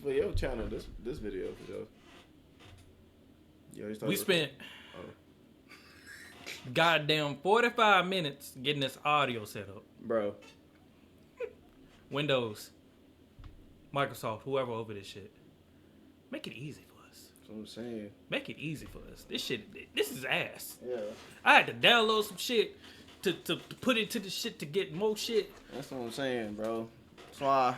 For your channel, this video for sure. We spent goddamn 45 minutes getting this audio set up. Bro. Windows, Microsoft, whoever over this shit. Make it easy for us. That's what I'm saying. Make it easy for us. This is ass. Yeah. I had to download some shit to put into the shit to get more shit. That's what I'm saying, bro. That's why,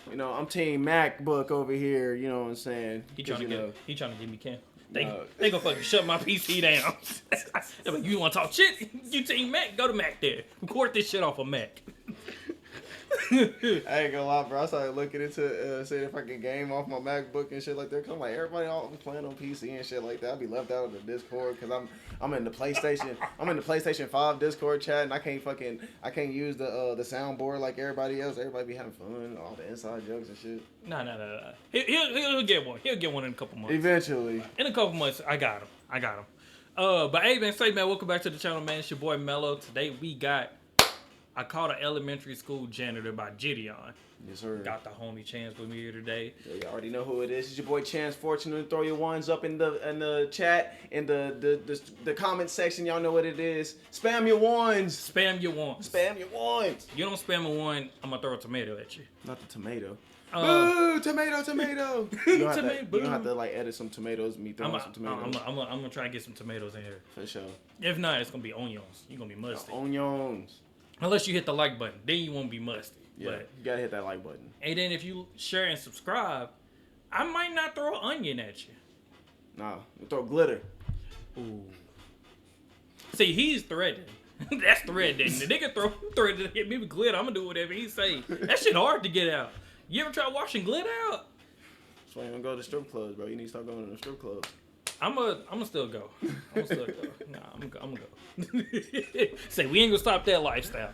I'm Team MacBook over here, you know what I'm saying? He trying to give me Cam. They gonna fucking shut my PC down. They're like, you wanna talk shit? You Team Mac? Go to Mac there. Record this shit off of Mac. I ain't gonna lie, bro. I started looking into seeing if I could game off my MacBook and shit like that. Cause like everybody all playing on PC and shit like that. I'd be left out of the Discord because I'm in the PlayStation. I'm in the PlayStation 5 Discord chat and I can't use the soundboard like everybody else. Everybody be having fun, all the inside jokes and shit. No. He'll get one. He'll get one in a couple months. Eventually. In a couple months, I got him. But hey man, welcome back to the channel, man. It's your boy Mello. Today we got I Caught an Elementary School Janitor by Jidion. Yes, sir. Got the homie Chance with me here today. Yeah, you already know who it is. It's your boy Chance Fortune. Throw your ones up in the chat, in the comment section. Y'all know what it is. Spam your ones. Spam your ones. Spam your ones. You don't spam a one, I'm gonna throw a tomato at you. Not the tomato. Boo! Tomato! You don't have to like edit some tomatoes. Me throwing some tomatoes. I'm gonna try to get some tomatoes in here. For sure. If not, it's gonna be onions. You're gonna be musty. Onions. Unless you hit the like button, then you won't be musty. Yeah, but, you gotta hit that like button. And then if you share and subscribe, I might not throw an onion at you. Nah, we throw glitter. Ooh. See, he's threatening. That's threatening. The nigga threatening to hit me with glitter. I'm gonna do whatever he say. That shit hard to get out. You ever try washing glitter out? That's why you don't go to strip clubs, bro. You need to start going to the strip clubs. I'ma still go. Nah, I'm gonna go. Say we ain't gonna stop that lifestyle.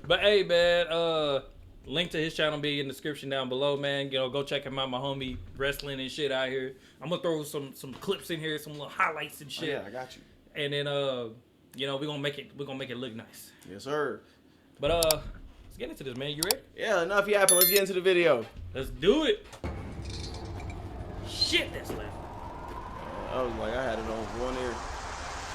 But hey, man, link to his channel be in the description down below, man. Go check him out. My homie wrestling and shit out here. I'm gonna throw some clips in here, some little highlights and shit. Oh, yeah, I got you. And then we're gonna make it look nice. Yes, sir. But let's get into this, man. You ready? Yeah, enough yapping. Let's get into the video. Let's do it. Shit, that's loud. I was like, I had it on one ear.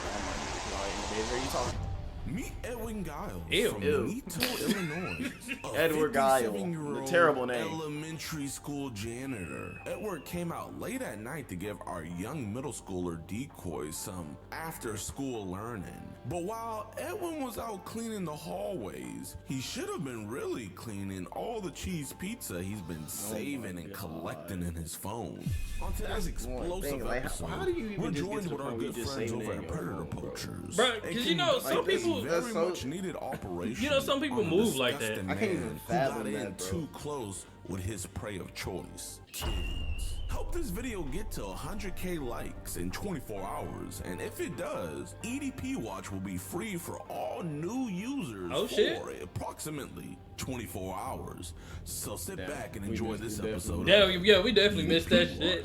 I might hear you talking. Meet Edwin Giles from Ew. Nito, Illinois. Edward Giles, a terrible name. Elementary school janitor. Edward came out late at night to give our young middle schooler decoys some after-school learning. But while Edwin was out cleaning the hallways, he should have been really cleaning all the cheese pizza he's been saving and collecting in his phone. On today's explosive episode, how do you even we're just joined with our good friends over at Predator Poachers. Bro, because some people very much needed operation. Some people move like that. I can't even fathom that, bro. Too close with his prey of choice, kids. Help this video get to 100K likes in 24 hours, and if it does, EDP Watch will be free for all new users for approximately 24 hours. So sit back and enjoy this episode. Yeah, we definitely missed that shit.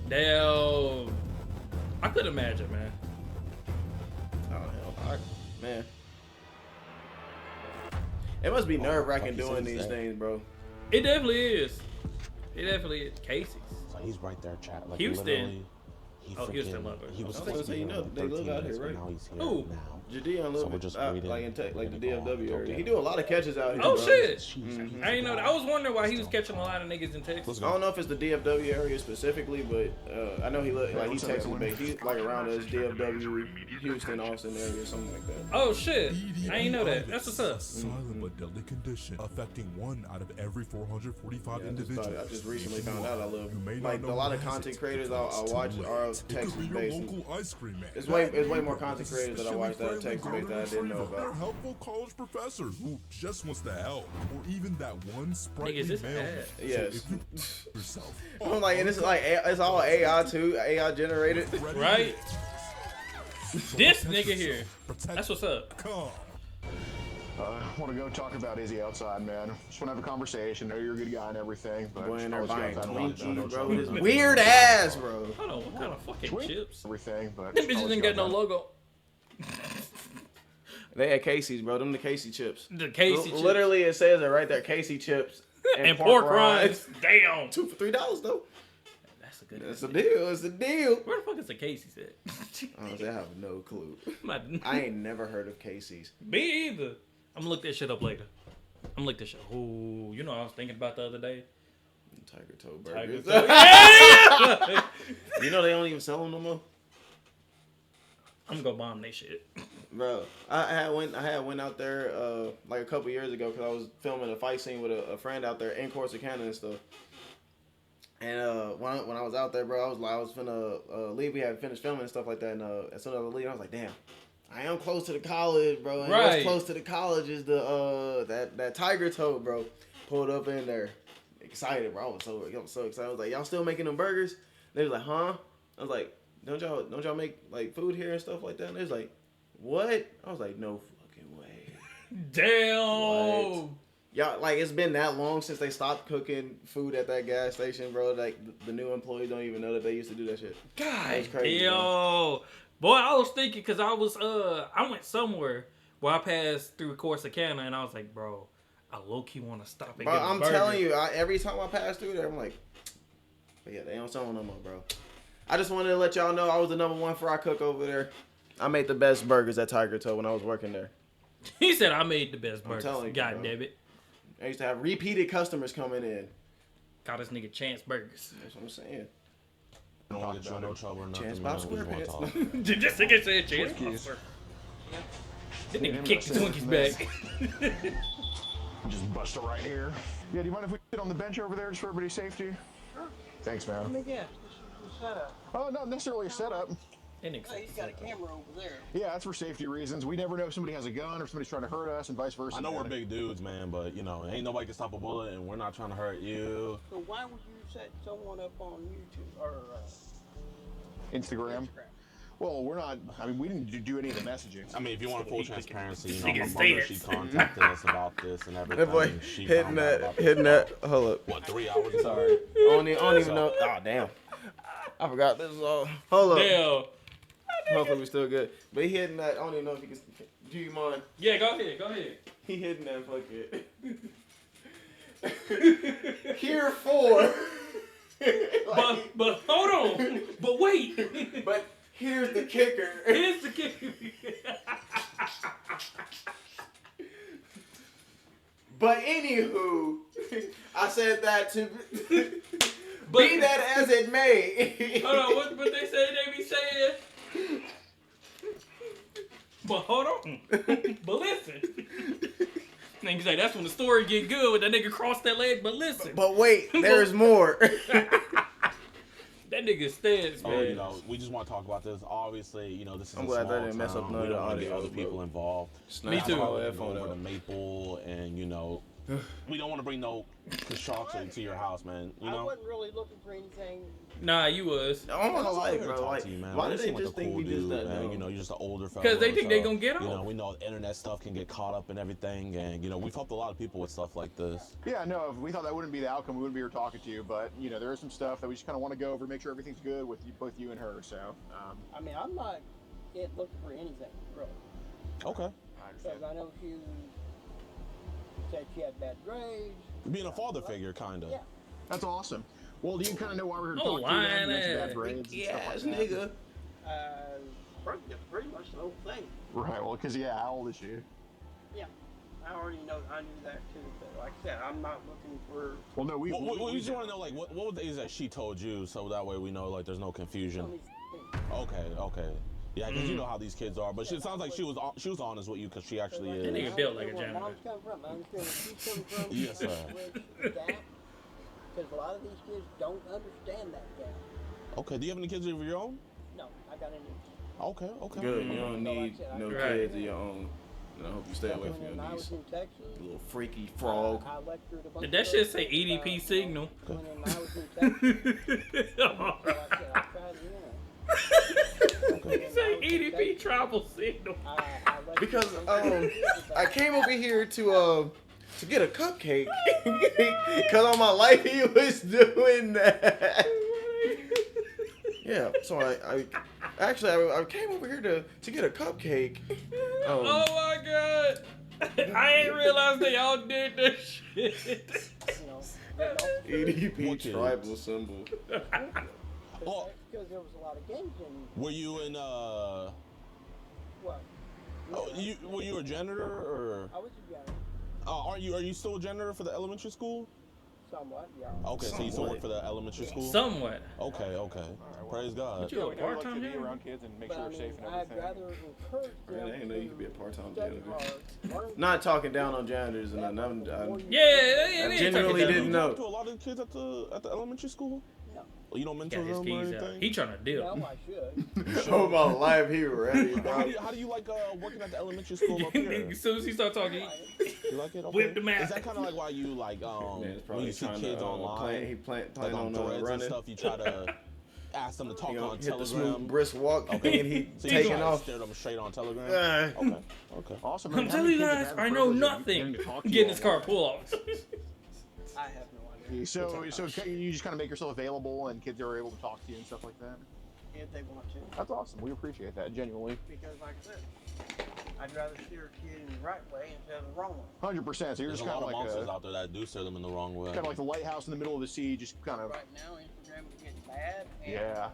Damn. I could imagine, man. Oh, hell. Man. It must be nerve-wracking doing these things, bro. It definitely is. Casey's. So he's right there, chat. Like Houston. Houston lover. He was they live out here, right? Now he's here Ooh. now. Jidion lives like in the DFW area. He do a lot of catches out here. Oh, bro. shit. I didn't know that. I was wondering why he was catching a lot of niggas in Texas. I don't know if it's the DFW area specifically, but I know he's Texas based. He's like around us, DFW, Houston, Austin area, something like that. Oh shit! I ain't know that. That's what's up. Silent but deadly condition affecting 1 out of every 445 individuals. I just recently found out I love You may like not a know lot of what content it creators takes, I but it's watch too are late. It Texas could be your based. local ice cream man. It's way more content creators that I watch that are Texas based that I didn't know They're about. helpful college professors who just wants to help, or even that one sprightly Niggas, this male. bad. Yes. So if you yourself, I'm like, and it's like it's all AI too, AI generated. Right? This nigga here. That's what's up. Come. I want to go talk about Izzy outside, man. Just want to have a conversation. Know you're a good guy and everything, but Boy, in there I'll let buying you outside and talk Twinkies, about bro. it. With his weird ass, bro. Hold on, what kind of fucking chips? Everything, but Them I'll bitches let didn't you got no outside. logo. They had Casey's, bro. Them the Casey chips. The Casey chips. Literally, it says it right there, Casey chips. And pork rinds. Damn. 2 for $3 though. That's a good. That's a deal. It's a deal. Where the fuck is the Casey's at? Honestly, I have no clue. I ain't never heard of Casey's. Me either. I'm gonna look that shit up later. I'm gonna look that shit. Ooh, you know what I was thinking about the other day? Tiger toe burgers. Yeah! You know they don't even sell them no more. I'm gonna go bomb that shit. Bro, I had went out there like a couple years ago because I was filming a fight scene with a friend out there in Corsicana and stuff. And when I was out there, bro, I was finna leave. We had finished filming and stuff like that. And as soon as I was leaving, I was like, damn, I am close to the college, bro. And what's close to the college is the that tiger toe, bro. Pulled up in there, excited, bro. I was so excited. I was like, y'all still making them burgers? They was like, huh? I was like, don't y'all make like food here and stuff like that? And they was like, what? I was like, no fucking way. Damn. What? Y'all, like, it's been that long since they stopped cooking food at that gas station, bro. Like, the new employees don't even know that they used to do that shit. God, that's crazy, yo. Boy, I was thinking, because I went somewhere where I passed through Corsicana, and I was like, bro, I low-key want to stop and Bro, get a I'm burger. telling you, every time I pass through there, I'm like, but yeah, they don't sell them no more, bro. I just wanted to let y'all know I was the #1 fry cook over there. I made the best burgers at Tiger Toe when I was working there. He said I made the best burgers. I'm telling you, God bro. damn it. I used to have repeated customers coming in. Call this nigga Chance Burgers. That's what I'm saying. I don't want to get you in no trouble or nothing. Chance man. Pop We just wanna SquarePants. talk. This nigga said Chance Burgers. This nigga kicked the Twinkies back. Just bust it right here. Yeah, do you mind if we sit on the bench over there just for everybody's safety? Sure. Thanks, man. Yeah, just set up. Oh, not necessarily a setup. That nigga Oh, said he's got a camera over there. Yeah, that's for safety reasons. We never know if somebody has a gun or if somebody's trying to hurt us and vice versa. I know we're big dudes, man, but you know, ain't nobody can stop a bullet, and we're not trying to hurt you. So why would you set someone up on YouTube or Instagram. Well, we're not. I mean, we didn't do any of the messaging. I mean, if you want full transparency, you know, Nigga my say mother, it. she contacted us about this and everything. That boy She hitting found out about that. this Hold up. What, 3 hours ago? Sorry. I don't even know. Oh, damn. I forgot this is all. Hold up. Damn. Hopefully we're still good. But he hitting that. I don't even know if he can. Do you mind? Yeah, go ahead. He hitting that fucking. Here for. But hold on. But wait. But here's the kicker. Here's the kicker. But anywho, I said that to But, be that as it may. hold on, what they say they be saying? But hold on. But listen. Niggas say that's when the story get good when that nigga cross that leg, but listen. But wait, there's more. That nigga stands, So, man. you know, we just want to talk about this. Obviously, you know, this is I'm a glad small that didn't mess up town. none We of don't the want to get audio, other people bro. involved. Me too. All We're that phone over to out. Maple, and you know, we don't want to bring no construction to your house, man. You I know. wasn't really looking for anything. Nah, you was. I'm gonna lie, We're here to bro. talk Like, to you, man. why You did they seem like just a think cool we just dude, that man. dumb? You know, you're just an older fella. Because they think they gonna get You know, off. we know internet stuff can get caught up in everything, and you know, we've helped a lot of people with stuff like this. Yeah, no, if we thought that wouldn't be the outcome, we wouldn't be here talking to you. But you know, there is some stuff that we just kind of want to go over, make sure everything's good with you, both you and her. So, I mean, I'm not looking for anything, really. Okay. I understand. Because I know she said she had bad grades. Being a father figure, kind of. Yeah. That's awesome. Well, do you kind of know why we're here to Oh, talk to you? lying You mentioned bad ass. grades and Yeah, stuff ass like that. nigga. Pretty much the whole thing. Right. Well, because yeah, how old is she? Yeah. I already know. I knew that too. But like I said, I'm not looking for. Well, no, we. We just want to know, like, what were the things that she told you, so that way we know, like, there's no confusion. Tell me things. Okay. Yeah, because you know how these kids are. But it sounds like she was honest with you, because she actually That is. nigga built like a Where janitor. mom's come from. I understand where she's coming from. Yes, sir. With that, because a lot of these kids don't understand that yet. Okay, do you have any kids of your own? No, I got any. Okay. Good. You don't So like I need said, no Right. kids of your own. And I hope you stay away from When I was these in Texas, little freaky frog. I lectured a bunch Did that of shit those say kids EDP about, signal? When I was in Texas, so like I said, I tried to, He say EDP travel signal. I lectured Because a bunch of kids I about- came over here to get a cupcake. Cause on my life he was doing that. Yeah, so I came over here to get a cupcake. Oh my god. I ain't realized they all did this shit. You know, EDP What kids? tribal symbol. Oh. Because there was a lot of games in Were you in what? Oh, were you a janitor or? I was a janitor, Are you still a janitor for the elementary school? somewhat, yeah. Okay, so you still work for the elementary school? Somewhat. Okay. Praise God. But you a part-time to be janitor? around kids and make But sure I they're mean, safe and I'd everything. rather encourage them I didn't know you could be a to part-time study janitor. hard, learn Not talking down on janitors and Yeah, I genuinely Do didn't you know. talk to a lot of kids at the elementary school? No. You don't mentor Got his them or keys out. anything? He trying to deal. No, I should. Oh my life, he ready, How bro. do you like working at the elementary school up here? As soon as he start talking, You like it? Okay. Whip them out. Is that kind of like why you like Man, it's when probably you see trying kids to online, he plan like on on threads and running. stuff, you try to ask them to talk You know, on hit the smooth Telegram? brisk walk, Okay. and he So you taking try to off. steer them straight on Telegram? Uh, Okay. Awesome. I'm telling you guys, I know nothing. Getting his car pull off. I have no idea. So you just kind of make yourself available, and kids are able to talk to you and stuff like that. If they want to. That's awesome. We appreciate that, genuinely. Because, like I said, I'd rather steer a kid in the right way instead of the wrong one. 100%. So you're There's just a kind lot of of like monsters out there that do steer them in the wrong way. kind of like the lighthouse in the middle of the sea, just kind of. Right now, Instagram is getting bad. And Yeah.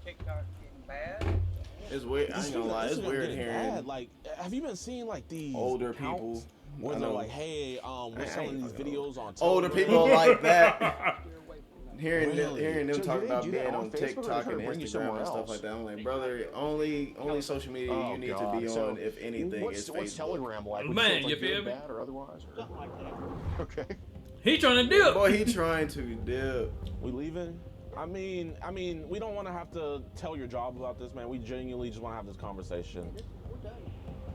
TikTok's getting bad. it's weird. I ain't gonna lie, it's weird getting hearing bad. Like, have you been seeing like these older accounts people. where I they're know. like, hey, we're I selling ain't these fucking videos on Telegram. older people like that. Steer away from that. Hearing them So talk do they about do being that on on Facebook, or TikTok try and to bring you Instagram somewhere and stuff else? like that. I'm like, brother, only social media Oh, you need God. to be So on, if anything, is what's Facebook. Telegram like? Would Man, say it's, you like, feel good, me? bad, or otherwise? Or? Something like that. Okay. He trying to deal. Boy, he trying to dip. We leaving? I mean, we don't want to have to tell your job about this, man. We genuinely just want to have this conversation. We're done.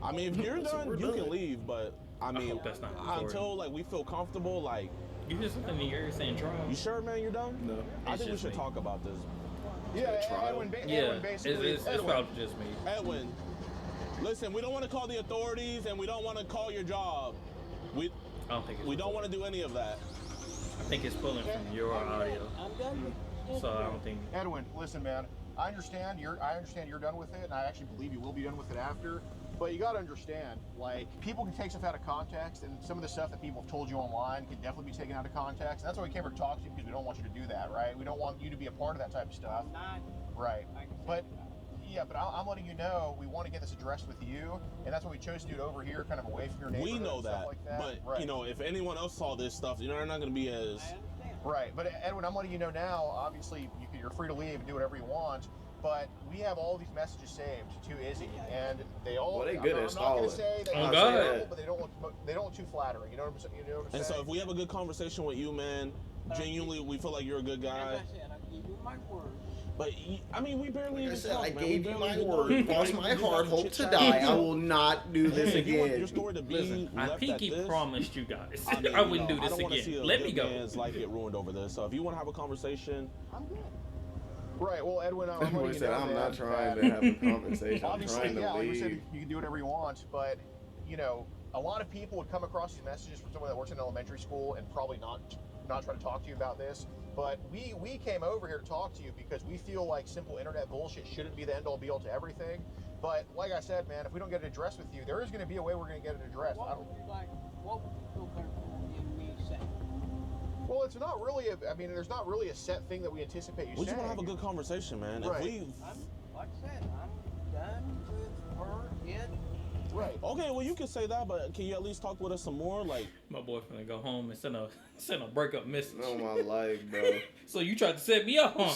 I mean, if you're So done, we're you done. can leave, but I mean, hope that's not recorded. until like we feel comfortable, like, You hear something in your ear saying trial? you sure, man, you're done? No. I It's think we just should me. talk about this. Yeah, trial. Edwin, Yeah, Edwin basically. it's Edwin, probably just me. Edwin, listen, we don't want to call the authorities and we don't want to call your job. We I don't think it's. we don't want to do any of that. I think it's pulling from your audio, I'm done with so I don't think. Edwin, listen, man. I understand you're done with it, and I actually believe you will be done with it after. But you got to understand, like, people can take stuff out of context, and some of the stuff that people have told you online can definitely be taken out of context. And that's why we came here to talk to you, because we don't want you to do that, right? We don't want you to be a part of that type of stuff, not. right? I can say But that. yeah, but I'm letting you know we want to get this addressed with you, and that's why we chose to do it over here, kind of away from your neighborhood. We know and stuff that, like that. but right. you know, if anyone else saw this stuff, you know, they're not going to be as. I understand. Right, but Edwin, I'm letting you know now. Obviously, you're free to leave and do whatever you want. But we have all these messages saved to Izzy, and they all. Well, they good at I'm not going stalling. to say they Oh, are God. terrible, but they don't look too flattering. You know what I'm saying? You know what I'm And saying? so if we have a good conversation with you, man, genuinely, we feel like you're a good As guy. I said, I give you my word. But I mean, we barely even talk, man. We gave you barely my even word. talk. Cross We my just heart, have hope to chit-chat. die. I will not do this Hey, if you want again. your story to be Listen, I left Pinky at this, promised you guys I, mean, I wouldn't you do know, this I don't wanna see again. a Let good me go. man's life get ruined over this. So if you want to have a conversation, I'm good. Right. Well, Edwin, I'm Boy letting you said, know, I'm man, not trying that- to have a conversation. I'm Obviously, trying to yeah, like we said, leave. you can do whatever you want, but you know, a lot of people would come across these messages from someone that works in elementary school and probably not try to talk to you about this. But we came over here to talk to you because we feel like simple internet bullshit shouldn't be the end all be all to everything. But like I said, man, if we don't get it addressed with you, there is going to be a way we're going to get it addressed. I What don't, would you like? What would you feel comfortable in me saying? well, it's not really. I mean, there's not really a set thing that we anticipate you we just saying. want to have a good conversation, man. Right. If we, Like I said, I'm done with her, it. Right. okay, well, you can say that, but can you at least talk with us some more? Like, My boyfriend go home and send a breakup message. Oh my life, bro. So you tried to set me up, huh?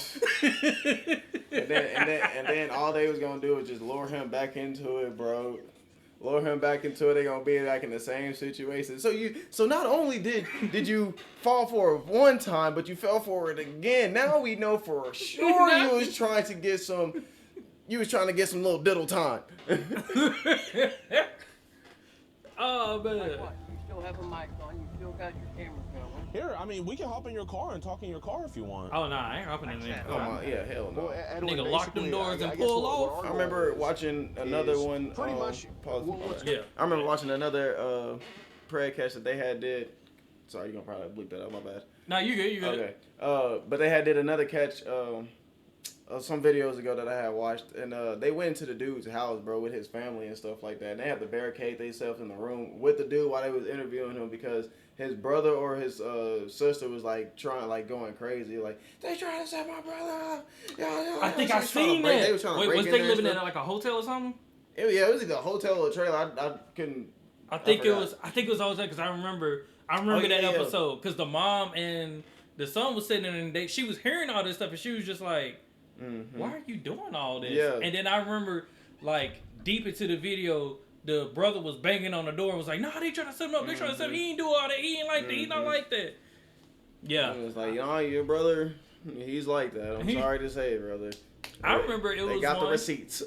and then all they was gonna do was just lure him back into it, bro. Lure him back into it. They gonna be back in the same situation. So not only did you fall for it one time, but you fell for it again. Now we know for sure you was trying to get some. You was trying to get some little diddle time. Oh man. Like what? You still have a mic on, you still got your camera going. here, I mean, we can hop in your car and talk in your car if you want. Oh nah, I ain't hopping in there. Oh my, yeah, hell no. Well, Edwin, Nigga, lock them basically, doors and I guess pull what off. our I remember goal is- watching another is one. pretty much Pause. Yeah. I remember watching another prayer catch that they had did. Sorry, you're gonna probably bleep that out. My bad. Nah, you good. You good. Okay. But they had did another catch some videos ago that I had watched, and they went into the dude's house, bro, with his family and stuff like that. And they had to barricade themselves in the room with the dude while they was interviewing him because his brother or his sister was like going crazy, like they trying to set my brother up. I think I seen that. They was trying to Wait, break was in they there living and in like a hotel or something? it was either a hotel or a trailer. I couldn't. I think it was a hotel because I remember that episode because the mom and the son was sitting there and she was hearing all this stuff and she was just like, why are you doing all this? Yeah. And then I remember like deep into the video, the brother was banging on the door and was like, "No, they trying to set him up. They trying to set him. He ain't do all that. He ain't like that. He not like that." Yeah. It was like, your brother, he's like that. I'm sorry to say, brother. I remember it was They got the receipts.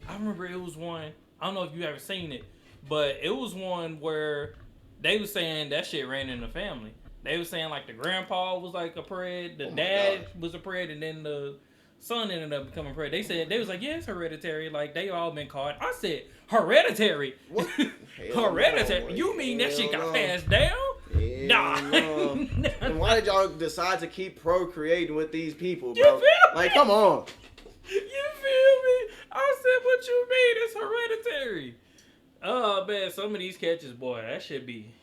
I remember it was one. I don't know if you ever seen it, but it was one where they was saying that shit ran in the family. They was saying like the grandpa was like a pred, the dad was a pred, and then the son ended up becoming pred. They said they was like, yeah, it's hereditary. Like they all been caught. I said hereditary. What? Hereditary? You mean that shit got passed down? Nah. And why did y'all decide to keep procreating with these people, bro? Like, come on. You feel me? I said, what you mean? It's hereditary. Oh man, some of these catches, boy, that should be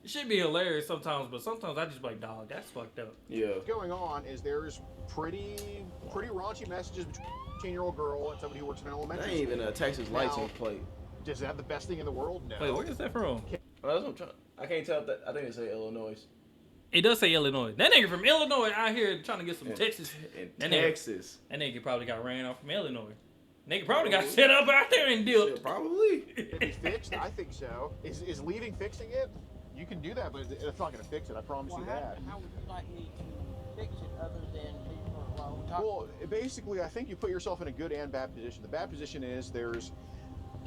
hilarious sometimes, but sometimes I just be like, dog, that's fucked up. Yeah. What's going on is there's pretty raunchy messages between a 18-year-old girl and somebody who works in an elementary That ain't even a Texas license plate. Does it have the best thing in the world? No. Wait, where is that from? I can't tell if that. I think it say Illinois. It does say Illinois. That nigga from Illinois out here trying to get some Texas. Texas. That nigga probably got ran off from Illinois. Nigga probably got set up out there and dealt. Probably. Could be fixed? I think so. Is leaving fixing it? You can do that, but it's not going to fix it. I promise you that. How would you like me to fix it other than leave her alone? Well, basically, I think you put yourself in a good and bad position. The bad position is there's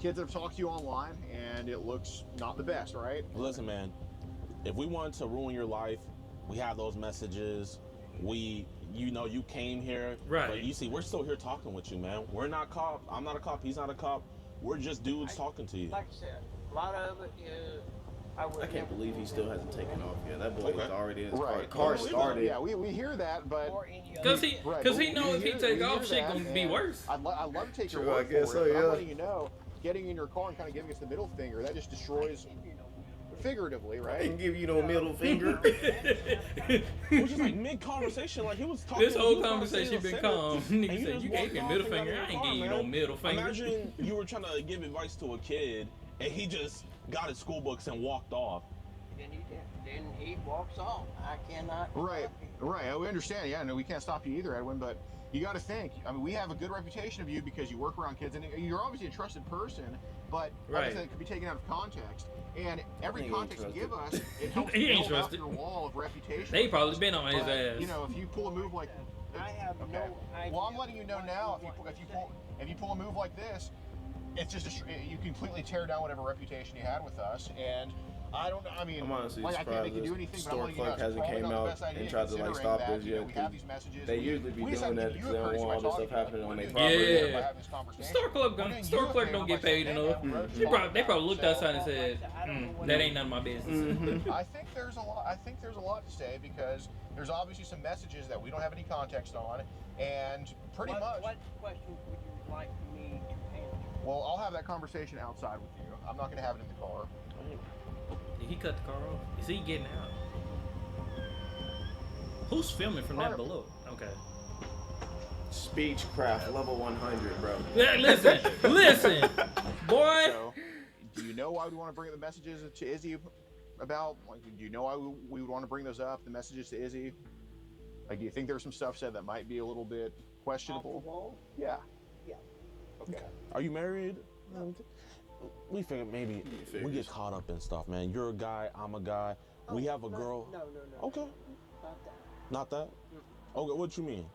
kids that have talked to you online, and it looks not the best, right? Listen, man, if we wanted to ruin your life, we have those messages. You came here. Right. But you see, we're still here talking with you, man. We're not cops. I'm not a cop. He's not a cop. We're just dudes talking to you. Like I said, a lot of it is... I can't believe he still hasn't taken off yet. That boy is already in his Right. car started. Yeah, we hear that, but... Because he know if he take off, shit gonna be worse. I'd love to take your True, word I guess for it, so, but I'm yeah. letting you know, getting in your car and kind of giving us the middle finger, that just destroys... Figuratively, I right? didn't give you no middle finger. It was just like mid-conversation, like he was talking. This whole conversation been calm. Nigga said, you gave me a middle finger. I ain't give you no middle finger. Imagine you were trying to give advice to a kid, and he just got his school books and walked off. Then he walks off. I cannot. Right. We understand. Yeah, no, we can't stop you either, Edwin. But you got to think. I mean, we have a good reputation of you because you work around kids, and you're obviously a trusted person. But like I said, it could be taken out of context. And every context you give us, it helps build up your wall of reputation. They probably been on his ass. You know, if you pull a move like, I have no idea. well, I'm letting you know now. If you pull a move like this, it's just you completely tear down whatever reputation you had with us. And I don't know. I mean, I'm honestly I can't make you do surprised anything. the But I'm store letting you know clerk it's hasn't probably came not the out best idea, and tried to considering stop that, this yet. we have these messages. They usually be we doing that because they don't want all this stuff happening on their property. Yeah. Store clerk don't get paid enough. They probably looked outside and said, that ain't none of my business. I think there's a lot to say because there's obviously some messages that we don't have any context on, and pretty much. What questions would you like me to answer? Well, I'll have that conversation outside with you. I'm not going to have it in the car. Did he cut the car off? Is he getting out? Who's filming from that below? Okay. Speechcraft level 100, bro. Listen, boy. So, do you know why we want to bring the messages to Izzy about? Like, do you know why we would want to bring those up? The messages to Izzy. Like, do you think there's some stuff said that might be a little bit questionable? Off the wall? Yeah. Yeah. Okay. Are you married? We figured maybe we get caught up in stuff, man. You're a guy, I'm a guy. We have a girl. No. Okay. Not that. Not that? Okay, what you mean?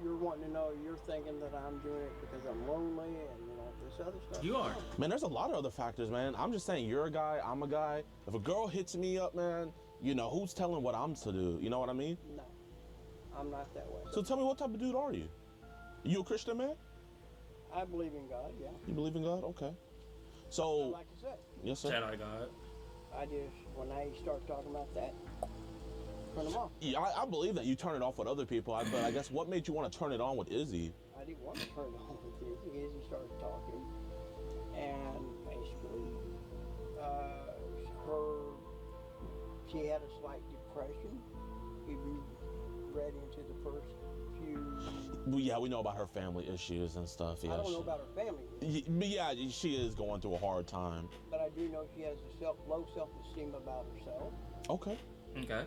You're wanting to know, you're thinking that I'm doing it because I'm lonely and, this other stuff. You are. Man, there's a lot of other factors, man. I'm just saying, you're a guy, I'm a guy. If a girl hits me up, man, who's telling what I'm to do? You know what I mean? No. I'm not that way. So tell me, what type of dude are you? You a Christian man? I believe in God, yeah. You believe in God? Okay. So, Like I said, yes, sir. Shout out God. I just, when I start talking about that, turn them off. Yeah, I believe that you turn it off with other people, but I guess what made you want to turn it on with Izzy? I didn't want to turn it on with Izzy. Izzy started talking, and basically, her she had a slight depression. If you read into the first few, Well, yeah, we know about her family issues and stuff. Yeah, I don't know about her family, But yeah, she is going through a hard time. but I do know she has a low self-esteem about herself. Okay. Okay.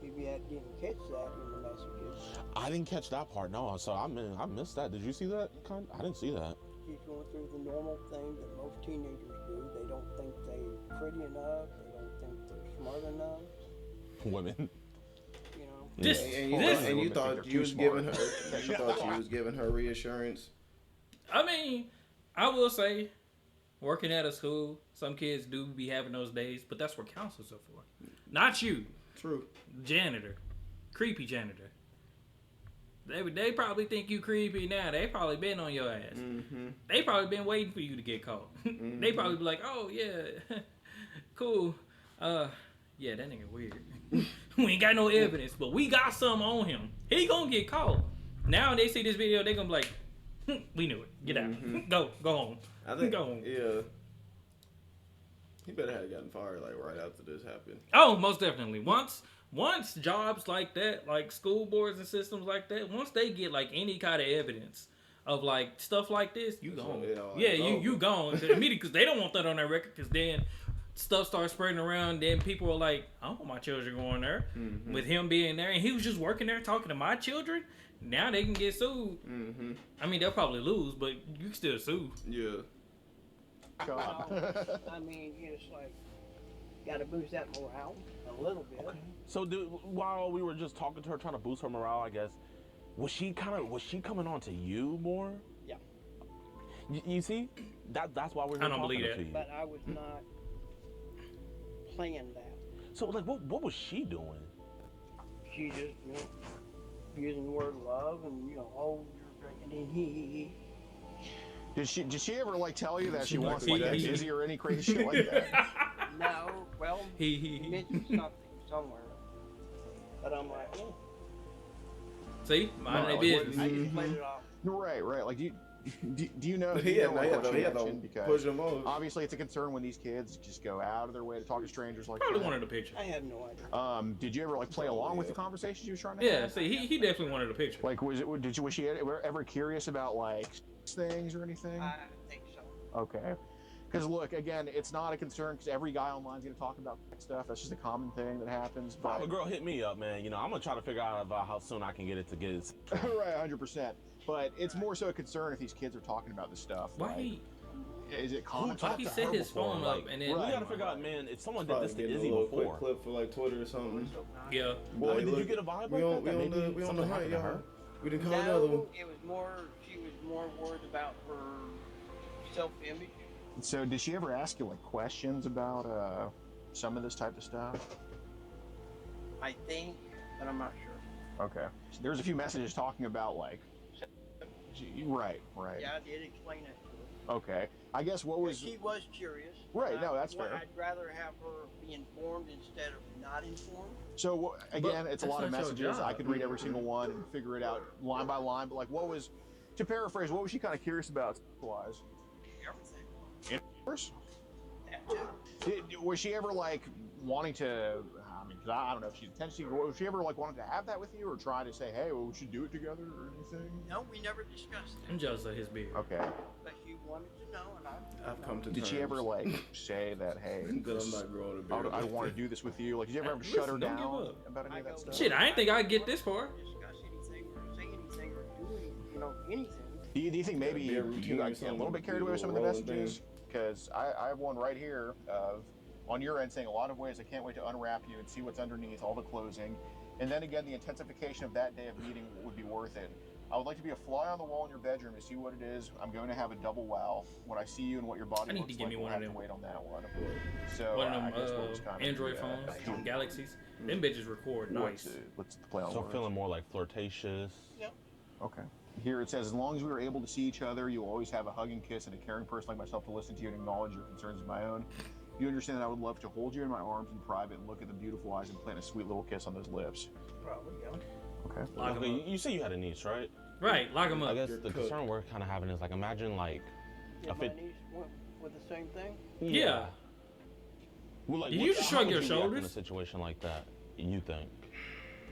If you didn't catch that in the messages, I didn't catch that part. No, so I missed that. Did you see that? I didn't see that. she's going through the normal thing that most teenagers do. They don't think they're pretty enough. They don't think they're smart enough. Women. You know. This, And you Women think thought they're you too was smart. giving her, you thought you was giving her reassurance. I mean, I will say, working at a school, some kids do be having those days, but that's what counselors are for. Not you, True. janitor, creepy janitor. They probably think you creepy now. They probably been on your ass. Mm-hmm. They probably been waiting for you to get caught. They probably be like, oh yeah, cool. Yeah, that nigga weird. We ain't got no evidence, but we got some on him. He gonna get caught. Now they see this video, they gonna be like, we knew it. Get out. Go home. I think. Go home. Yeah. He better have gotten fired like right after this happened. Oh, most definitely. Once jobs like that, like school boards and systems like that, once they get like any kind of evidence of like stuff like this, you gone. Yeah, you gone immediately, because they don't want that on their record, because then stuff starts spreading around. Then people are like, I don't want my children going there. With him being there, and he was just working there talking to my children. Now they can get sued. I mean, they'll probably lose, but you can still sue. Yeah. God. I mean, it's like, got to boost that morale a little bit. So while we were just talking to her, trying to boost her morale, I guess, was she coming on to you more? Yeah. You see, that's why we're here I don't talking believe that. to you. But I was not playing that. So like, what was she doing? She just, using the word love and, oh, you're drinking he. Did she ever like tell you that she Like, wants like a he- dizzy or any crazy shit like that? No, well, He. mentioned something somewhere. But I'm like, See, mind their No, like, business. I just played it off. Right. Like, do you know? He do you had know like, what she he had mentioned? to Because push him off. obviously it's a concern when these kids just go out of their way to talk to strangers like Probably that. wanted a picture. I have no idea. Did you ever like play along with the conversation she was trying to Yeah, have? see, he definitely wanted a picture. Like, was she ever curious about like things or anything? I think so. Okay. Because look, again, it's not a concern because every guy online is going to talk about stuff. That's just a common thing that happens. If But a girl hit me up, man, I'm gonna try to figure out about how soon I can get it. right, 100%. But it's more so a concern if these kids are talking about this stuff. Why like, he? is it common? Why he set his phone up and then? we Right. gotta figure out, man, if someone did Probably this to getting a Izzy little quick before. clip for like Twitter or something. Yeah. Boy, Did you look, get a vibe we like on that? we on Maybe the we on something the hunt, happened to y'all. her? We didn't call another one. No, she was more worried about her self-image. So did she ever ask you like questions about some of this type of stuff? I think, but I'm not sure. Okay. So there's a few messages talking about like. Right. Yeah, I did explain it to her. Okay. I guess what was. She was curious. Right, and no, that's fair. I'd rather have her be informed instead of not informed. So again, But it's a lot of that's not your messages. I job. could read every single one and figure it out line by line. But like, what was, to paraphrase, what was she kind of curious about, wise? Everything. Intercourse? That too. Was she ever like wanting to? I mean, 'cause I don't know if she intentionally. Was she ever like wanting to have that with you, or try to say, hey, well, we should do it together, or anything? No, we never discussed I'm it. jealous of his beard. Okay. But she wanted to know, and I've come to Did terms she ever like say that, hey, that I'm not growing a beard? I want to do this with you? Like, did you ever have to Listen, shut her don't give down up. about any of that stuff? Shit, I didn't think I'd get this far. Discuss anything or say anything or do anything. Do you think maybe Be a routine you got or a little something, bit carried be a away with some of the little rolling messages? Because I have one right here of on your end saying a lot of ways I can't wait to unwrap you and see what's underneath all the closing. And then again, the intensification of that day of meeting would be worth it. I would like to be a fly on the wall in your bedroom to see what it is. I'm going to have a double wow. When I see you and what your body I need looks to give like, me we'll one have of to them. wait on that one. So One I of guess what was them kind of Android the, phones, Galaxies. Them bitches record nice. What's the play on So words? feeling more like flirtatious. Okay. Here it says, as long as we are able to see each other, you will always have a hug and kiss and a caring person like myself to listen to you and acknowledge your concerns as my own. You understand that I would love to hold you in my arms in private and look at the beautiful eyes and plant a sweet little kiss on those lips. Probably, yeah. Okay. Lock 'em Okay, up. you say you had a niece, right? Right, lock them I up. guess You're the cooked. concern we're kind of having is like, imagine like, Did A my fit- niece went with the same thing? Yeah. Well, like, You should shrug how your would you react in a shoulders. situation like that, you think?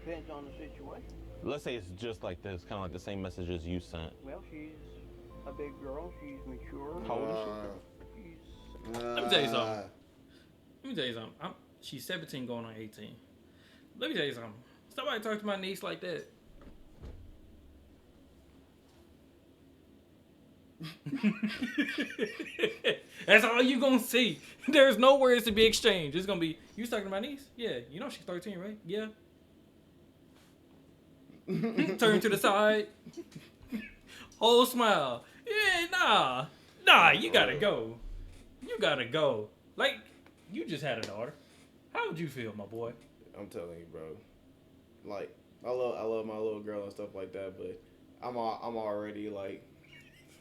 Depends on the situation. Let's say it's just like this, kind of like the same messages you sent. Well, she's a big girl. She's mature. How old is She's Let me tell you something. She's 17 going on 18. Let me tell you something. Somebody talk to my niece like that. That's all you gonna see. There's no words to be exchanged. It's gonna be, you talking to my niece? Yeah. You know she's 13, right? Yeah. Turn to the side. Whole smile. Yeah, nah, you gotta go. You gotta go. Like, you just had a daughter. How would you feel, my boy? I'm telling you, bro. Like, I love my little girl and stuff like that, but I'm already like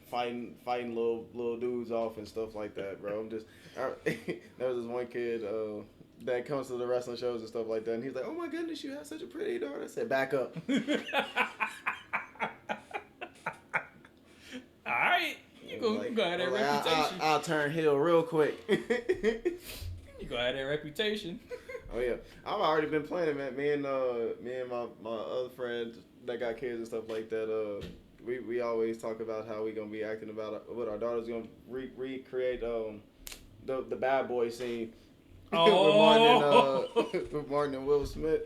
fighting little dudes off and stuff like that, bro. There was this one kid that comes to the wrestling shows and stuff like that, and he's like, "Oh my goodness, you have such a pretty daughter." I said, "Back up." All right, you go have that reputation. I'll turn heel real quick. You gonna have that reputation. Oh yeah, I've already been planning, man. Me and my other friends that got kids and stuff like that. We always talk about how we gonna be acting about what our daughter's gonna recreate the bad boy scene with Martin and Will Smith.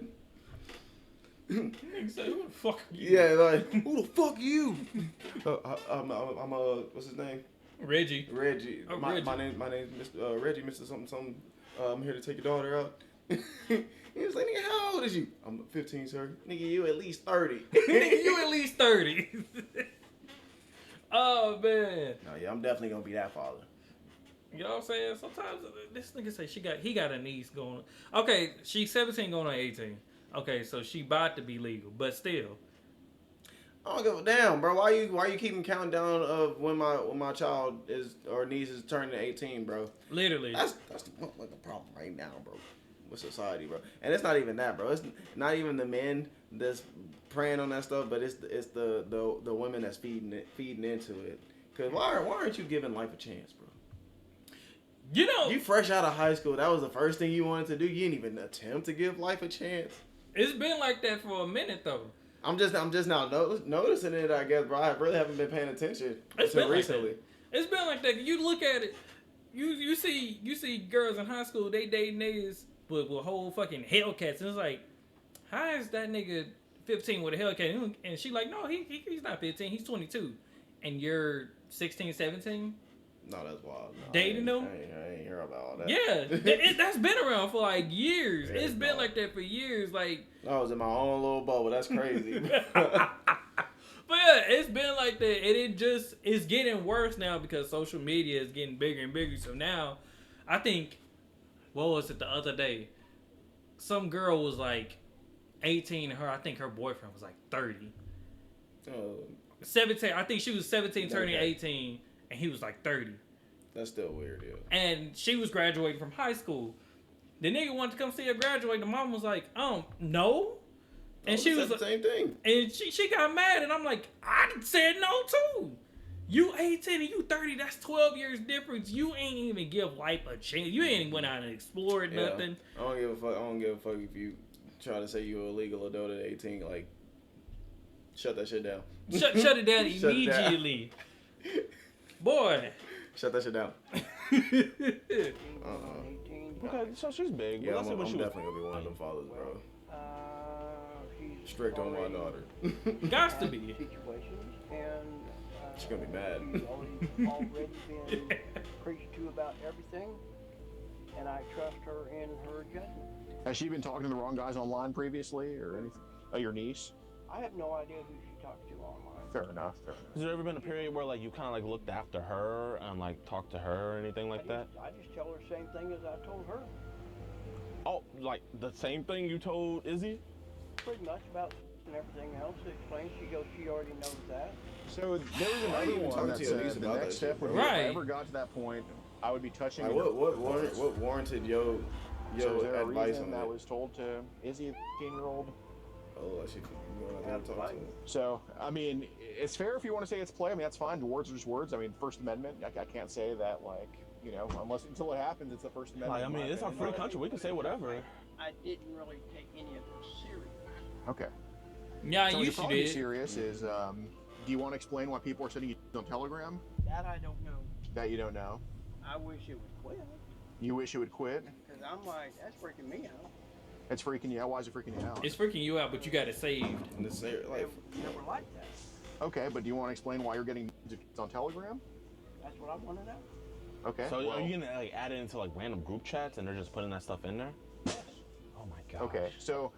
Nigga say, who the fuck are you? Yeah, like, who the fuck are you? I'm what's his name? Reggie. Reggie. Oh, my Reggie. name is Reggie, Mr. Something. I'm here to take your daughter out. He was like, nigga, how old is you? I'm 15, sir. Nigga, you at least 30. Nigga, you at least 30. Oh, man. No, yeah, I'm definitely gonna be that father. You know what I'm saying? Sometimes this nigga say he got a niece going. Okay, she's 17 going on 18. Okay, so she about to be legal, but still. I don't give a damn, bro. Why you keeping counting down of when my child is or niece is turning 18, bro? Literally. That's the motherfucking problem right now, bro. With society, bro. And it's not even that, bro. It's not even the men that's preying on that stuff, but it's the women that's feeding into it. Cause why aren't you giving life a chance, bro? You know, You fresh out of high school, that was the first thing you wanted to do. You didn't even attempt to give life a chance. it's been like that for a minute though. I'm just now noticing it, I guess, bro. I really haven't been paying attention until recently. Like that. It's been like that. You look at it, you see girls in high school, they dating niggas with whole fucking Hellcats, and it's like, how is that nigga 15 with a Hellcat? And she like, no, he's not 15, he's 22, and you're 16, 17. No, that's wild. No, Dating them? I ain't hear about all that. Yeah, that's been around for like years. Yeah, It's been no. like that for years. Like, I was in my own little bubble. That's crazy. but yeah, it's been like that, and it's getting worse now because social media is getting bigger and bigger. So now, I think, what was it the other day? Some girl was like 18, and I think her boyfriend was like 30. 17, I think she was 17 turning 18, and he was like 30. That's still weird, yeah. And she was graduating from high school. The nigga wanted to come see her graduate. The mom was like, no. And she was the same thing. And she got mad, and I'm like, I said no too. You 18 and you 30, that's 12 years difference. You ain't even give life a chance. You ain't even went out and explored nothing. I don't give a fuck. I don't give a fuck if you try to say you're a legal adult at 18. Like, shut that shit down. Shut it down Shut it down. immediately. Boy. Shut that shit down. 18. Okay, so she's big. Yeah, Let's see I'm what she was. definitely gonna be one of them fathers, bro. She's Strict on my already daughter. Gots to had be. situations, and She's gonna be mad. She's already been preached to about everything, and I trust her in her judgment. Has she been talking to the wrong guys online previously or anything? Oh, your niece? I have no idea who she talked to online. Fair enough. Has there ever been a period where like you kind of like looked after her and like talked to her or anything like that? I just tell her the same thing as I told her. Oh, like the same thing you told Izzy? Pretty much about and everything else. Explained. She goes, she already knows that. So there was Why are you another talking one that to your niece said the about next that shit, step would bro? be if I Right. ever got to that point, I would be touching. Like, what warranted your so is there a advice reason on that that? was told to Izzy, the 15-year-old? Oh, I should go out and talk to her. So, I mean, it's fair if you want to say it's play. I mean, that's fine. Words are just words. I mean, First Amendment, I can't say that, like, You know, until it happens, it's the First Amendment. Like, I mean, it's our free country. We can say whatever. I didn't really take any of it serious. Okay. Yeah, So you you're should probably did. serious is, do you want to explain why people are sending you on Telegram? That I don't know. That you don't know? I wish it would quit. You wish it would quit? Because I'm like, that's freaking me out. It's freaking you out. Why is it freaking you out? It's freaking you out, but you got it saved. And it's like, Never liked that. Okay, but do you want to explain why you're getting on Telegram? That's what I want to know. Okay. So well, are you gonna like add it into like random group chats and they're just putting that stuff in there? Yes. Oh my god. okay, so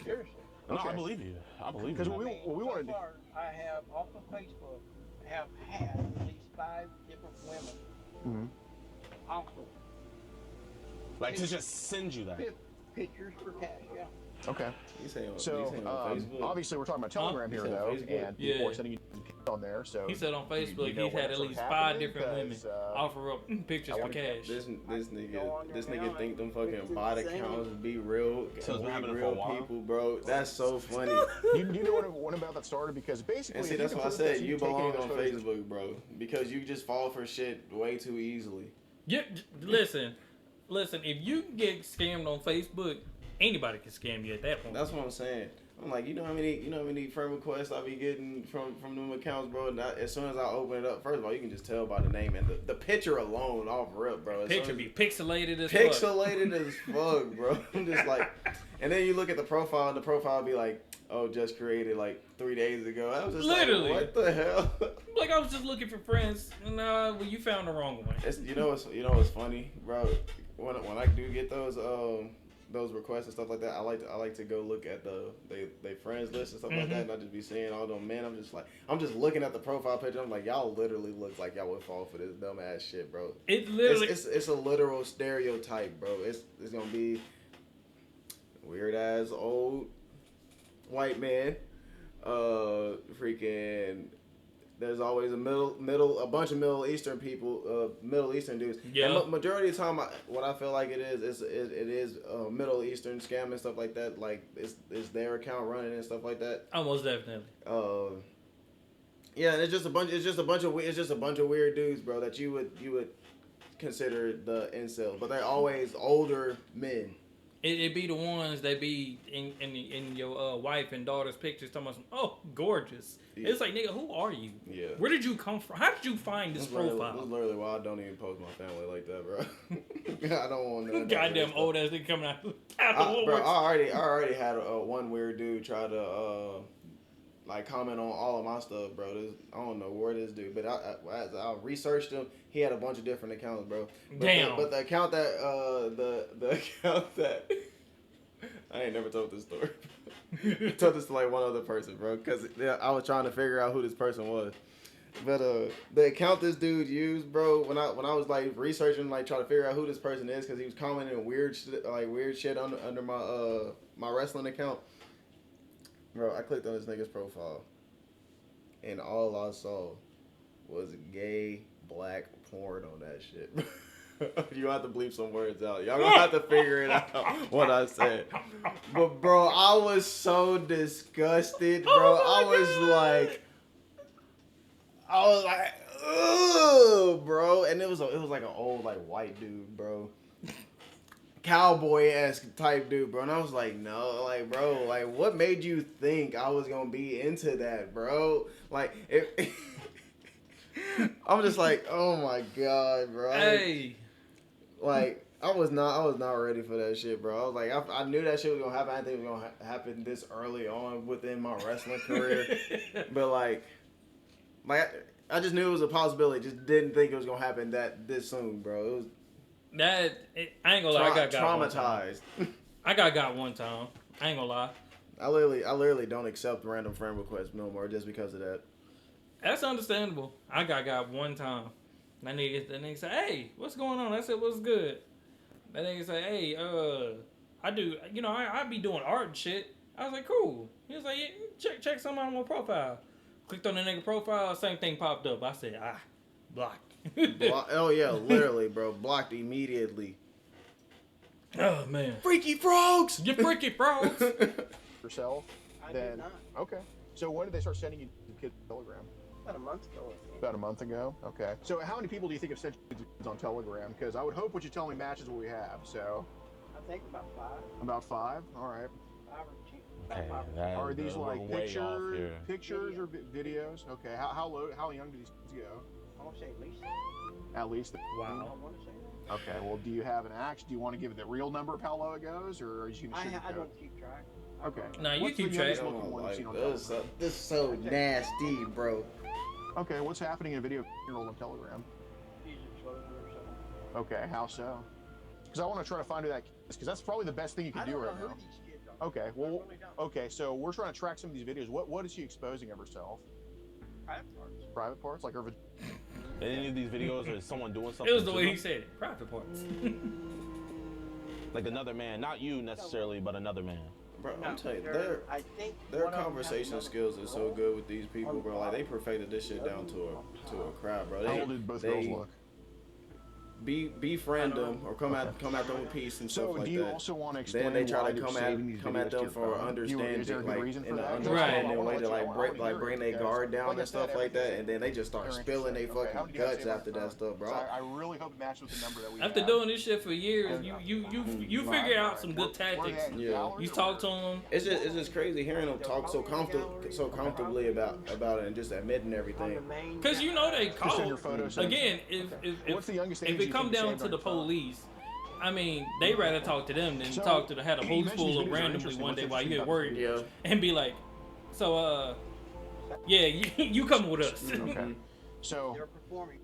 Seriously. No, Okay. I believe you. I believe Because you. we So wanted to. far, I have off of Facebook have had at least 5 different women offer Like to just send you that. pictures for cash. Yeah. Okay. you say on, So you say on Facebook. obviously we're talking about Telegram You here said though, Facebook? and people Yeah. are sending you on there. So He said on Facebook know he's when had it at started least 5 happening? different women 'Cause, offer up pictures I for wanna- cash. This Go on this there now nigga think them and fucking pictures bot the same. accounts be real, So it's been be happening for a real while? people, bro. That's so funny. you know when about that started? Because basically, And see, if that's you why I can prove that said you taking belong those on photos- Facebook, bro, because you just fall for shit way too easily. Yeah, listen. If you get scammed on Facebook, anybody can scam you at that point. That's what I'm saying. I'm like, you know how many friend requests I be getting from them accounts, bro. And as soon as I open it up, first of all, you can just tell by the name and the picture alone off rip, bro. As Picture soon be as- pixelated as fuck. pixelated as fuck, bro. I'm just like, and then you look at the profile, and the profile be like, oh, just created like 3 days ago. I was just Literally. like, what the hell? Like I was just looking for friends. No, well, you found the wrong one. It's, you know what's funny, bro. When I do get those requests and stuff like that, I like to go look at they friends list and stuff like that, and I just be seeing all them men. I'm just looking at the profile picture. I'm like, y'all literally look like y'all would fall for this dumb ass shit, bro. It literally. It's a literal stereotype, bro. It's gonna be weird ass old white man, freaking. There's always a bunch of Middle Eastern people, Middle Eastern dudes. Yeah. And majority of the time, what I feel like it is Middle Eastern scam and stuff like that. Like it's their account running and stuff like that. Almost definitely. Yeah, and it's just a bunch of weird dudes, bro, that you would consider the incels, but they're always older men. It be the ones that be in your wife and daughter's pictures talking about some, oh, gorgeous. Yeah. It's like, nigga, who are you? Yeah. Where did you come from? How did you find this profile? That's literally why I don't even post my family like that, bro. I don't want none of that Goddamn weird old ass nigga coming out. stuff. the Bro, woodworks. I already had one weird dude try to like comment on all of my stuff, bro. I don't know where this dude, but as I researched him, he had a bunch of different accounts, bro. But the account that the account that I ain't never told this story. I told this to like one other person, bro, because I was trying to figure out who this person was. But the account this dude used, bro, when I was like researching, like trying to figure out who this person is, because he was commenting weird shit under my wrestling account. Bro, I clicked on this nigga's profile, and all I saw was gay black porn on that shit. You have to bleep some words out. Y'all gonna have to figure it out what I said. But bro, I was so disgusted, bro. I was like, ugh, bro. And it was like an old like white dude, bro. Cowboy-esque type dude, bro. And I was like, no, like, bro, like, what made you think I was gonna be into that, bro? Like, I'm just like, oh my god, bro. Hey. Like, I was not ready for that shit, bro. I was like, I knew that shit was gonna happen. I didn't think it was gonna happen this early on within my wrestling career. But like, I just knew it was a possibility. Just didn't think it was gonna happen this soon, bro. It was I ain't gonna lie, I got traumatized. I got one time. I ain't gonna lie. I literally don't accept random friend requests no more just because of that. That's understandable. I got one time. That nigga say, hey, what's going on? I said, what's good? That nigga say, hey, I do, I be doing art and shit. I was like, cool. He was like, yeah, check something on my profile. Clicked on the nigga profile, same thing popped up. I said, blocked. Oh yeah, literally, bro. Blocked immediately. Oh man. Freaky frogs! You freaky frogs! Yourself? I then did not. okay. So when did they start sending you kids Telegram? About a month ago, I think. About a month ago? Okay. So how many people do you think have sent you on Telegram? Because I would hope what you tell me matches what we have, so. I think about 5. About 5? All right. 5 or 10. Okay, About 5 or that- 10. Are these like way off here. pictures or videos? Okay. How young do these kids go? I want to say at least. At least. I Wow. want to say that. Okay. Well, do you have an action? Do you want to give it the real number of how low it goes, or are you just gonna shoot I it? don't keep track. Okay. Nah, you What's keep the track. youngest looking one you've seen on Telegram? This is so nasty, bro. Okay. What's happening in a video on Telegram? He's exposing herself. Okay. How so? Because I want to try to find who that kid is, because that's probably the best thing you can I do don't know right who now. these kids are. Okay. I Well. really don't. Okay. So we're trying to track some of these videos. What is she exposing of herself? Private parts. Private parts, like her. Any of these videos or someone doing something? It was the to way them? he said it. Private parts. Like another man, not you necessarily, but another man. Bro, No, I'm telling you, they're- I think their one of them conversation has skills another are so role. good with these people, bro. Like they perfected this shit down to a crowd, bro. How They, old did both they girls look? befriend them or come at them with peace and So stuff like do you that. also want to explain Then they try why to you're come saving these at videos to them your for phone? understanding, Is there a good like reason for in an that? understanding Right. way to like bring their guard down and stuff like that, and then they just start spilling their fucking guts after that stuff, bro. I really hope it matches with the number that we After have. doing this shit for years, you figure out some good tactics. Yeah. You talk to them. It's just crazy hearing them talk so comfortably about it and just admitting On the everything. main Cause you know they Just call. send your photos. Again, if What's the youngest age if you it come think you down saved to on the your phone? police, I mean, they rather talk to them than So, talk to had a you whole mentioned school these of videos are randomly interesting. one What's day while you interesting at about work the Yeah. and be like, so yeah, you coming with us. Okay. So They're performing.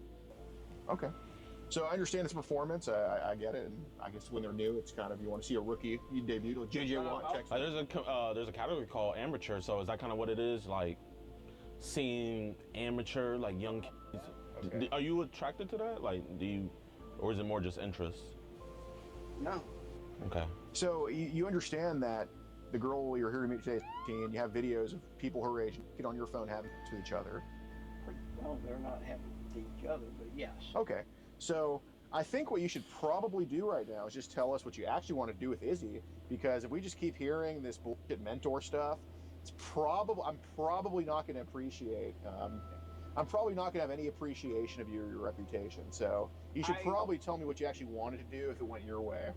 okay. So I understand it's a performance. I get it, and I guess when they're new, it's kind of you want to see a rookie you debut. Like JJ Watt checks. There's a category called amateur, so is that kind of what it is? Like seeing amateur, like young kids. Okay. Are you attracted to that? Like, do you, or is it more just interest? No. Okay. So you understand that the girl you're here to meet today is 15. You have videos of people her age get on your phone having sex with each other. Well, they're not having to each other, but yes. Okay. So I think what you should probably do right now is just tell us what you actually want to do with Izzy, because if we just keep hearing this bullshit mentor stuff, I'm probably not going to appreciate. I'm probably not going to have any appreciation of your reputation. So you should probably tell me what you actually wanted to do if it went your way,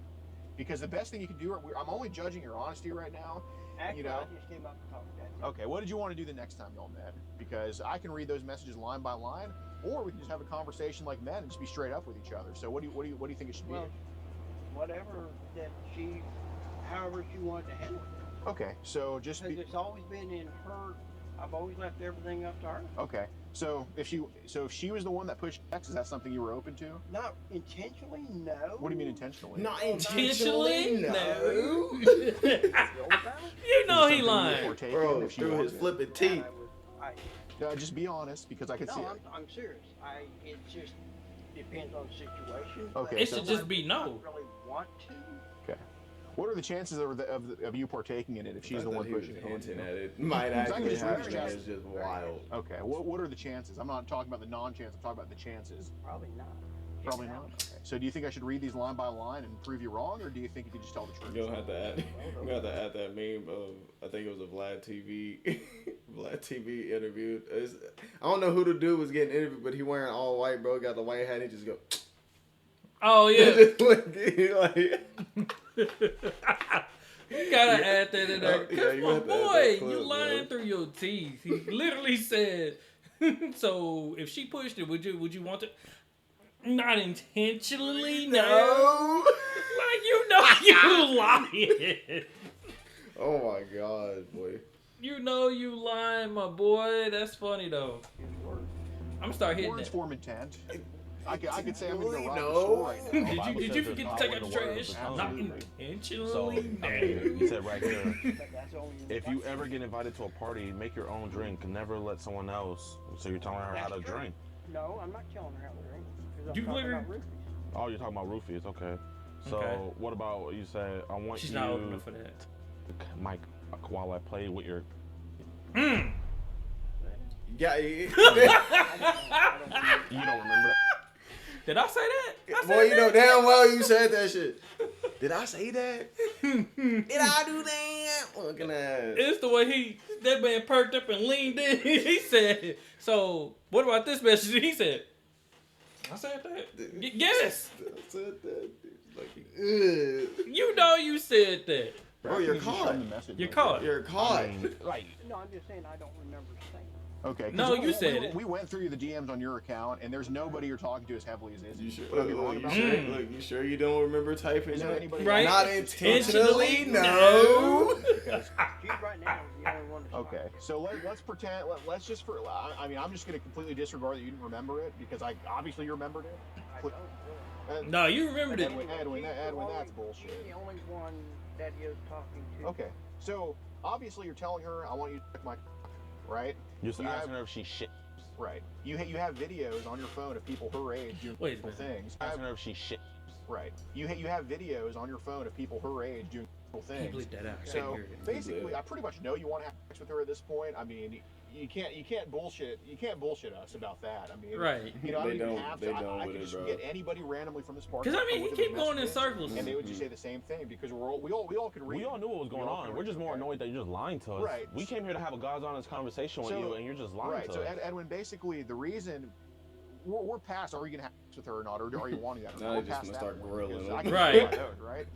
because the best thing you can do. I'm only judging your honesty right now. Actually, You know. I just came up and talked to that. Okay, what did you want to do the next time y'all met? Because I can read those messages line by line, or we can just have a conversation like men and just be straight up with each other. So what do you think it should be? Well, whatever that however she wanted to handle it. Okay, so just Because be it's always been in her. I've always left everything up to her. okay. So if she was the one that pushed X, is that something you were open to? Not intentionally, no. What do you mean intentionally? Not Intentionally? no. You know he lying. Bro, through his flipping teeth. Just be honest, because I can see No, it. I'm serious. It just depends on the situation. Okay, but It should just be I no. don't really want to. Okay. What are the chances of you partaking in it if she's the one pushing it on hinting you? at it. Might Because I can actually just read happen. his chest. It's just wild. Okay. What are the chances? I'm not talking about the non-chance. I'm talking about the chances. Probably not. Probably not. Okay. So do you think I should read these line by line and prove you wrong, or do you think you could just tell the truth? You're gonna have to add. You're gonna have to add that meme of, I think it was a Vlad TV, Vlad TV interview. I don't know who the dude was getting interviewed, but he wearing all white, bro. Got the white hat. He just go. Oh yeah. Just like, You gotta add that in there. Yeah, 'Cause you my have to add boy, that clip, you lying bro. through your teeth. He literally said, "So if she pushed it, would you want to?" Not intentionally, no. Like you lying. Oh my god, boy. You know you lying, my boy. That's funny though. I'm start hitting Words it. form intent. I could say I'm gonna go rob the No. store right now. Did Bible you says forget there's to take out power the in the word of trash? the tongue. Not So, intentionally, I mean, no. he said right here, But that's only if you ever get invited to a party, make your own drink and never let someone else. So you're telling her how to That's true. drink. No, I'm not telling her how to drink. 'Cause I'm You talking literally- about roofies. Oh, you're talking about roofies, okay. So Okay. what about what you said? I want She's you, not open for that. Mike, while I play with your. Yeah. You don't remember that? Did I say that? I said Boy, you know that? damn well you said that shit. Did I say that? Did I do that? Looking at. It's the way he that man perked up and leaned in. He said, "So what about this message?" He said, "I said that. Yes, I said that. Like, ugh. you know you said that. Bro, you're caught. You're caught. You're caught. I mean, like, No, I'm just saying I don't remember saying it. Okay. 'cause No, you said it. We went through the DMs on your account, and there's nobody you're talking to as heavily as Izzy. You sure? Would I be wrong You about sure? that? Look, you sure you don't remember typing Is there that? anybody Right. Not intentionally, no. Because- She right now is the only one that's Okay, so let's pretend. Let's just for. I mean, I'm just going to completely disregard that you didn't remember it because I obviously you remembered it. I don't really. And- No, you remembered it. Edwin, She's that's She's bullshit. the only one that is talking to. Okay, so obviously you're telling her I want you to check my, right? you're just You asking have- her if she shit. Right. You have videos on your phone of people her age doing Wait a cool minute. things. Asking her if she shit. Right. You have videos on your phone of people her age doing cool Can't things. bleep that out. I can't So hear it. basically, I pretty much know you want to have sex with her at this point. I mean, you can't bullshit us about that. I mean, Right. You know, I They don't even don't- have they to. don't I with could it, just bro. get anybody randomly from this park. Because I mean, he with their keep going in messages, circles. and they would just say the same thing because we all could read. We all knew what was going on. We're just more annoyed that you're just lying to us. Right. We came here to have a God's honest conversation with So- you, and you're just lying Right. to So us. Edwin, basically, the reason we're past are you gonna have sex with her or not, or are you wanting that? Now We're they just past gonna that start point, grilling because them. I can Right. feel my own, right.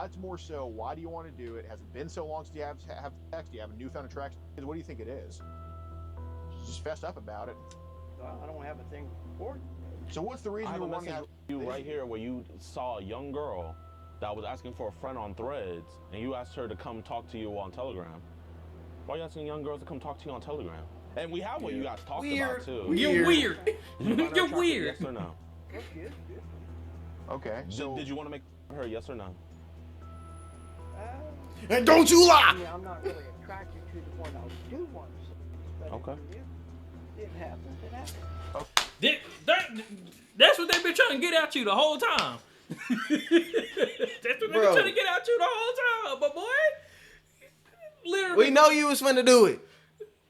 It's more so, why do you want to do it? Has it been so long since you have sex? Do you have a newfound attraction? What do you think it is? Just fessed up about it. Well, I don't have a thing for it. So what's the I reason have you a want to message have you right here where you saw a young girl that was asking for a friend on Threads, and you asked her to come talk to you on Telegram. Why are you asking young girls to come talk to you on Telegram? And we have what you guys talked about too. You're weird. Did you find her You're attractive, weird. Yes or no? Look good, good. Okay. So Did you want to make her yes or no? And don't you I lie. mean, I'm not really attracted to the point I do want to see. But Okay. if it happens, it happens. That's what they've been trying to get at you the whole time. That's what they've been Bro. trying to get at you the whole time, but boy. Literally. We know you was finna do it,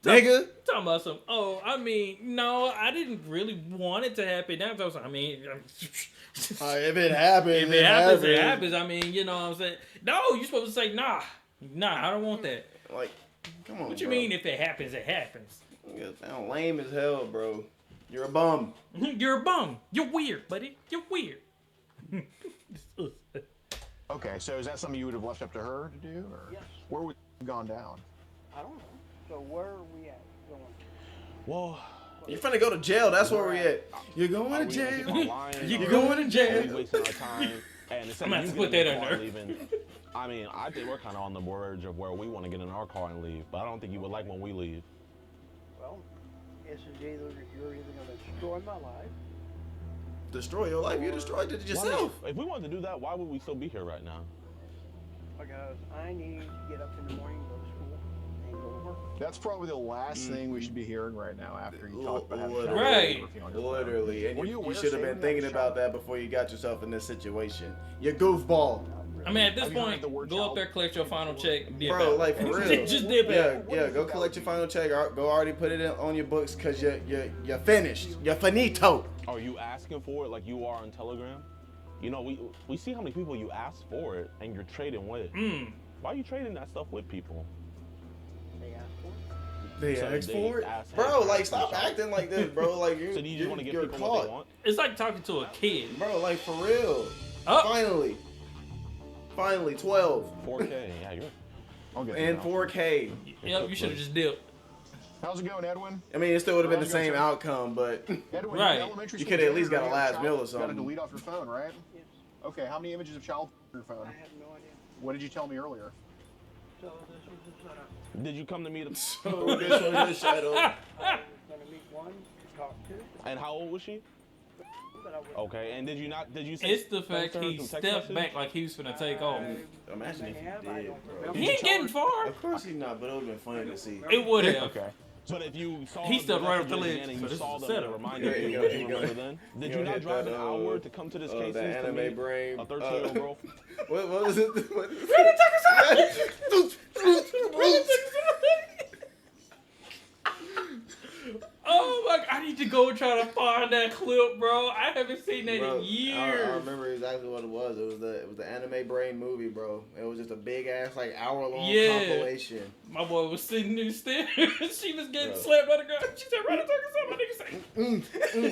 nigga. Talking about some, I mean, no, I didn't really want it to happen. That's what I mean. If it happens, If it happens, it happens. I mean, you know what I'm saying? No, you're supposed to say, nah, I don't want that. Like, come on. What you bro. mean if it happens, it happens? You sound lame as hell, bro. You're a bum. You're a bum. You're weird, buddy. You're weird. okay, so is that something you would have left up to her to do, or Yes. where would you gone down? I don't know. So where are we at going? Well, You're finna go to jail. That's where we at. You're going are to we gonna keep on jail. lying? You're Or going to are we jail. wasting our time? And instead I'm gonna of have you to put getting that in the in car there. and leaving, I mean, I think we're kind of on the verge of where we want to get in our car and leave, but I don't think you would like when we leave. Well, this is either you're either going to destroy my life. Destroy your life. You destroyed it Why yourself. not? If we wanted to do that, why would we still be here right now? Because I need to get up in the morning, go to school, and go to work. That's probably the last thing we should be hearing right now after you talk about having Literally. Right. everything on your phone. Literally. And Were you you aware should have Satan been got thinking shot? about that before you got yourself in this situation. You goofball. I mean, at this Have you heard point, the word go up child? there, collect your final check, and dip Bro, out. like, for real. Just dip out. Yeah, go collect your final check. Go already put it on your books because you're finished. You're finito. Are you asking for it like you are on Telegram? You know, we see how many people you ask for it and you're trading with. Why are you trading that stuff with people? They ask for it. They So asked they for it? asked Bro, him. like, stop acting like this, bro. Like, So do you just want to give you're people what they caught. want? It's like talking to a kid. Bro, like, for real. Oh. Finally, 12. 4K, yeah, you're. I'll get And that. 4K. Yep, you should have just dipped. How's it going, Edwin? I mean, it still would have been the Ron, same go, sir. outcome, but Edwin, Right. you're an elementary You school could at least janitor, got a right? last meal or You got to something. delete off your phone, right? Yes. Okay, how many images of child on your phone? I have no idea. What did you tell me earlier? So this was the setup. Did you come to meet? so this was the shadow. I was going to meet one to talk to, And how old was she? but I would. Okay, and did you not? Did you say? It's the fact send her he some text stepped message? back like he was finna take off. Imagine if you did, bro. He ain't getting far. Of course he's not, but it would have been funny to see. It would have. Okay. But if you saw He the stepped right up the messages ledge, again and so you this saw is a them and it setup. reminded Yeah, you, you would go- you you go- remember then? Did you you go not hit drive that, an hour to come to this case the to anime meet brain. a 13-year-old girl? What was it? What? Oh my god, I need to need to go try to find that clip, bro. I haven't seen that Bro, in years. I remember exactly what it was. It was the Anime Brain movie, bro. It was just a big ass like hour long compilation. My boy was sitting there staring. She was getting Bro. slapped by the girl. She said, "Run a something." My nigga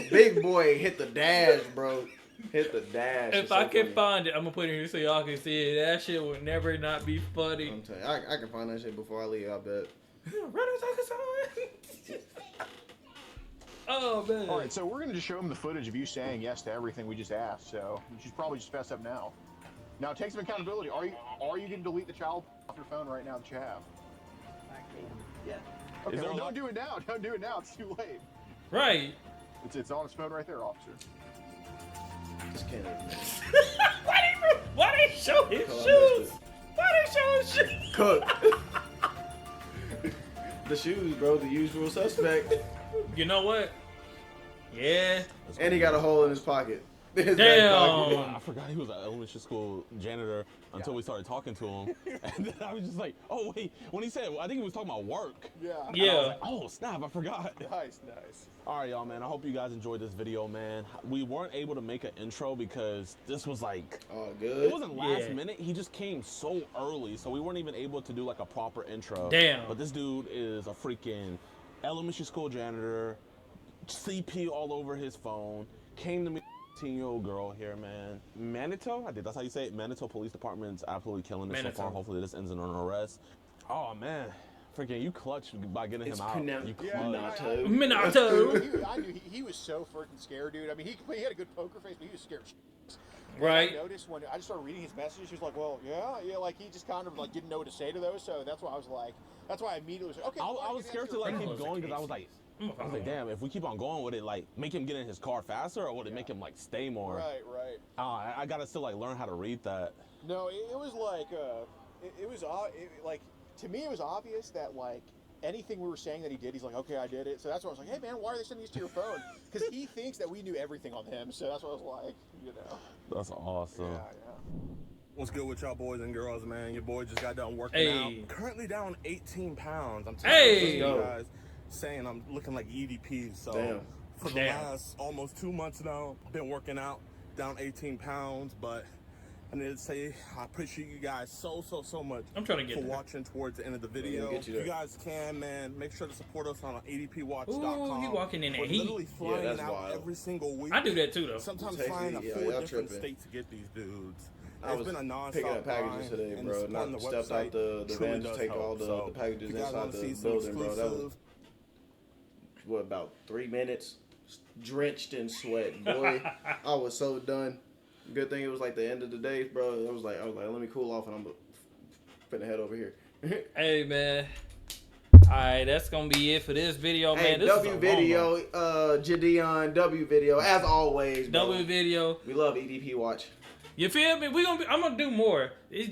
say, Big boy hit the dash, bro. Hit the dash. If I can find it, I'm gonna put it here so y'all can see it. That shit would never not be funny. I'm telling you, I can find that shit before I leave. I bet. Run a something. Oh man. All right, so we're gonna just show him the footage of you saying yes to everything we just asked. So you should probably just fess up now. Now take some accountability. Are you gonna delete the child off your phone right now that you have? Yeah. Okay, Is there well, a don't lot- do it now. Don't do it now. It's too late. Right. It's on his phone right there, officer. Just can't. Why they show his Oh, I shoes? missed it. Why they show his shoes? Cook. The shoes, bro. The usual suspect. You know what? Yeah. And he got a hole in his pocket. His back Damn. pocket. I forgot he was an elementary school janitor until we started talking to him. And then I was just like, oh, wait. When he said, I think he was talking about work. Yeah. And I was Yeah. like, oh, snap, I forgot. Nice, nice. All right, y'all, man. I hope you guys enjoyed this video, man. We weren't able to make an intro because this was like, Oh, good. it wasn't last Yeah. minute. He just came so early, so we weren't even able to do like a proper intro. Damn. But this dude is a freaking elementary school janitor, CP all over his phone, came to me. 18-year-old girl here, man. Manitou? I think that's how you say it. Manitou Police Department's absolutely killing it so Manitou. far. Hopefully this ends in an arrest. Oh, man. Freaking, you clutched by getting It's him out. pronounced You Yeah, clutched. Minato. Minato. I knew he was so freaking scared, dude. I mean, he had a good poker face, but he was scared. Right. I noticed when I just started reading his messages, he was like, "Well, yeah," like he just kind of like didn't know what to say to those. So that's why I was like, that's why I immediately was like, "Okay." I was scared to like keep going because I was like, damn, if we keep on going, would it like make him get in his car faster or would it make him like stay more? Right. I gotta still like learn how to read that. No, it was like, like to me, it was obvious that like anything we were saying that he did, he's like, "Okay, I did it." So that's why I was like, "Hey, man, why are they sending these to your phone?" Because he thinks that we knew everything on him. So that's what I was like, you know. That's awesome. Yeah. What's good with y'all boys and girls, man? Your boy just got done working Hey. out. Currently down 18 pounds. I'm Hey. telling you guys, saying I'm looking like EDP. So Damn. for the last almost 2 months now, been working out, down 18 pounds. But I need to say I appreciate you guys so much I'm trying to get for there. watching towards the end of the video. get you If you there. guys can, man, make sure to support us on ADPWatch.com. Ooh, he walking in that We're heat. literally flying that's out wild. every single week. I do that too, though. Sometimes Texas, flying to yeah, 4 y'all different tripping. states to get these dudes. I It's was been a non-stop picking up packages grind, today, and bro. supporting Not the stepped out website the truly van to does take help. all the So, packages if you guys inside wanna the see some building, bro. That was exclusive- what, about 3 minutes, drenched in sweat, boy. I was so done. Good thing it was like the end of the day, bro. I was like, let me cool off, and I'm finna head over here. Hey, man. Alright, that's gonna be it for this video, Hey, man. This W is a video, Jidion, W video, as always, bro. W video. We love EDP Watch. You feel me? I'm gonna do more. These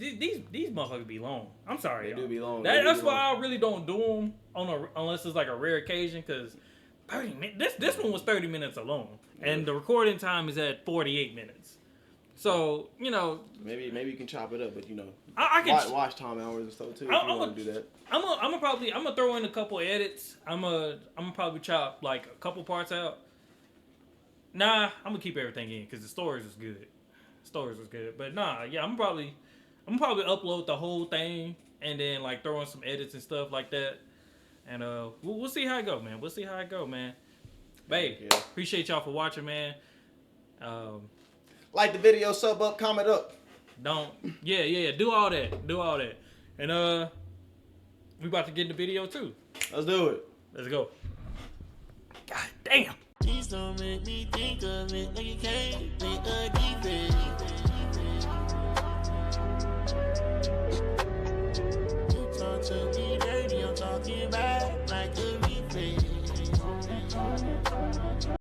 motherfuckers be long. I'm sorry, They y'all. do be long. That's why I really don't do them unless it's like a rare occasion. Cause 30 minutes. This one was 30 minutes alone, and the recording time is at 48 minutes. So you know, Maybe you can chop it up, but you know, I can. watch time hours and stuff too. If I'm you want to do that. I'm gonna throw in a couple edits. I'm gonna probably chop like a couple parts out. Nah, I'm gonna keep everything in because the stories was good. Stories was good, but nah, yeah, I'm probably upload the whole thing and then like throw in some edits and stuff like that. And we'll see how it go, man. We'll see how it go, man. Babe, Yeah. appreciate y'all for watching, man. Like the video, sub up, comment up. Yeah, do all that. And we about to get in the video too. Let's do it. Let's go. God damn. Please don't make me think of it like you can't think of deep You talk to me dirty, I'm talking back like a replay.